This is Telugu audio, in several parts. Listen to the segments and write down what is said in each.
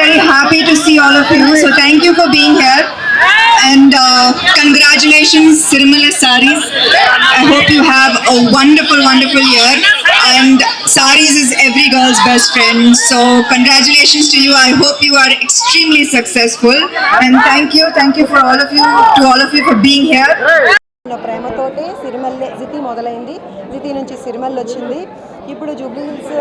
very happy to see all of you. So thank you for being here. And congratulations, Sirmala Saris. I hope you have a wonderful, wonderful year. And Saris is every girl's best friend. So congratulations to you. I hope you are extremely successful. And thank you for all of you, to all of you for being here. ప్రేమతోటే సిరిమల్లె జితి మొదలైంది. జితి నుంచి సిరిమల్లె వచ్చింది. ఇప్పుడు జూబ్లీ హిల్స్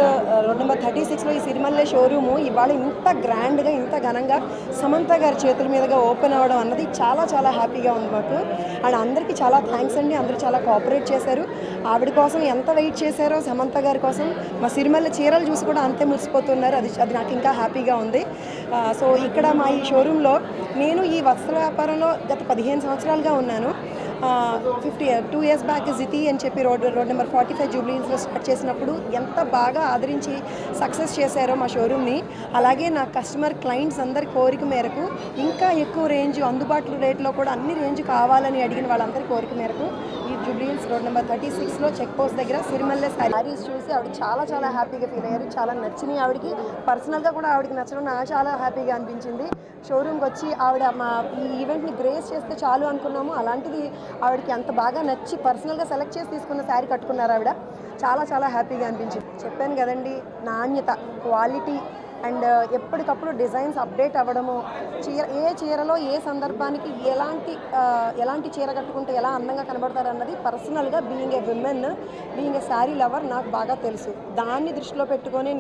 రోడ్ నెంబర్ 36లో ఈ సిరిమల్లె షోరూము ఇవాళ ఇంత గ్రాండ్గా ఇంత ఘనంగా సమంత గారి చేతుల మీదుగా ఓపెన్ అవ్వడం అన్నది చాలా చాలా హ్యాపీగా ఉంది మాకు. అండ్ అందరికీ చాలా థ్యాంక్స్ అండి. అందరూ చాలా కోఆపరేట్ చేశారు. ఆవిడ కోసం ఎంత వెయిట్ చేశారో సమంత గారి కోసం మా సిరిమల్లె చీరలు చూసి కూడా అంతే మురిసిపోతున్నారు. అది నాకు ఇంకా హ్యాపీగా ఉంది. సో ఇక్కడ మా ఈ షోరూంలో నేను ఈ వస్త్ర వ్యాపారంలో గత 15 సంవత్సరాలుగా ఉన్నాను. 2 years బ్యాక్ జితి అని చెప్పి రోడ్ నెంబర్ 45 జూబ్లీ హిల్స్లో స్టార్ట్ చేసినప్పుడు ఎంత బాగా ఆదరించి సక్సెస్ చేశారో మా షోరూమ్ని, అలాగే నా కస్టమర్ క్లయింట్స్ అందరి కోరిక మేరకు ఇంకా ఎక్కువ రేంజ్ అందుబాటులో రేట్లో కూడా అన్ని రేంజ్ కావాలని అడిగిన వాళ్ళందరి కోరిక మేరకు ఈ జూబ్లీ హిల్స్ రోడ్ నెంబర్ 36లో చెక్ పోస్ట్ దగ్గర సిరిమల్లె శారీస్ చూసి ఆవిడ చాలా చాలా హ్యాపీగా ఫీల్ అయ్యారు. చాలా నచ్చినాయి ఆవిడకి. పర్సనల్గా కూడా ఆవిడకి నచ్చడం నాకు చాలా హ్యాపీగా అనిపించింది. షోరూమ్కి వచ్చి ఆవిడ మా ఈ ఈవెంట్ని గ్రేస్ చేస్తే చాలు అనుకున్నాము. అలాంటిది ఆవిడకి అంత బాగా నచ్చి పర్సనల్గా సెలెక్ట్ చేసి తీసుకున్న శారీ కట్టుకున్నారు ఆవిడ. చాలా చాలా హ్యాపీగా అనిపించింది. చెప్పాను కదండి, నాణ్యత, క్వాలిటీ అండ్ ఎప్పటికప్పుడు డిజైన్స్ అప్డేట్ అవ్వడము, ఏ చీరలో ఏ సందర్భానికి ఎలాంటి చీర కట్టుకుంటే ఎలా అందంగా కనబడతారు అన్నది పర్సనల్గా being a women, being a sari lover నాకు బాగా తెలుసు. దాన్ని దృష్టిలో పెట్టుకొని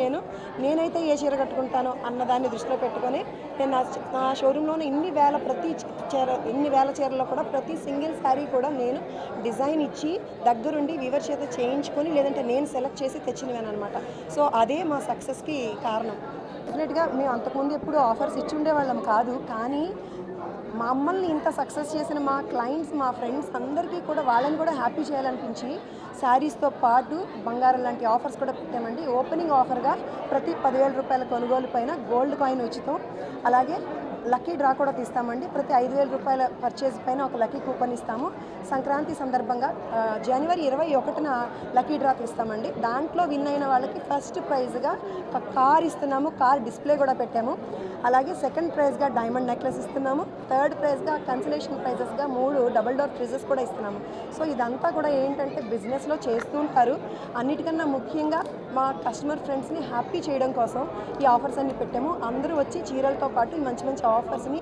నేనైతే ఏ చీర కట్టుకుంటానో అన్నదాన్ని దృష్టిలో పెట్టుకొని నేను నా షోరూంలోనే ఇన్ని వేల చీరలో కూడా ప్రతి సింగిల్ శారీ కూడా నేను డిజైన్ ఇచ్చి దగ్గరుండి వీవర్ చేత చేయించుకొని లేదంటే నేను సెలెక్ట్ చేసి తెచ్చినవేను అనమాట. సో అదే మా సక్సెస్కి కారణం. డెఫినెట్గా మేము అంతకుముందు ఎప్పుడు ఆఫర్స్ ఇచ్చి ఉండేవాళ్ళం కాదు, కానీ మమ్మల్ని ఇంత సక్సెస్ చేసిన మా క్లయింట్స్, మా ఫ్రెండ్స్ అందరికీ కూడా వాళ్ళని కూడా హ్యాపీ చేయాలనిపించి శారీస్తో పాటు బంగారం లాంటి ఆఫర్స్ కూడా పెట్టామండి. ఓపెనింగ్ ఆఫర్గా ప్రతి 10,000 రూపాయల కొనుగోలు పైన గోల్డ్ కాయిన్ ఉచితం, అలాగే లక్కీ డ్రా కూడా తీస్తామండి. ప్రతి 5,000 రూపాయల పర్చేజ్ పైన ఒక లక్కీ కూపన్ ఇస్తాము. సంక్రాంతి సందర్భంగా జనవరి 21న లక్కీ డ్రా తీస్తామండి. దాంట్లో విన్ అయిన వాళ్ళకి ఫస్ట్ ప్రైజ్గా ఒక కార్ ఇస్తున్నాము. కార్ డిస్ప్లే కూడా పెట్టాము. అలాగే సెకండ్ ప్రైజ్గా డైమండ్ నెక్లెస్ ఇస్తున్నాము. థర్డ్ ప్రైజ్గా కన్సలేషన్ ప్రైజెస్గా 3 డబుల్ డోర్ ఫ్రిడ్జెస్ కూడా ఇస్తున్నాము. సో ఇదంతా కూడా ఏంటంటే బిజినెస్లో చేస్తూ ఉంటారు. అన్నిటికన్నా ముఖ్యంగా మా కస్టమర్ ఫ్రెండ్స్ని హ్యాపీ చేయడం కోసం ఈ ఆఫర్స్ అన్ని పెట్టాము. అందరూ వచ్చి చీరలతో పాటు మంచి మంచి ఆఫర్స్ని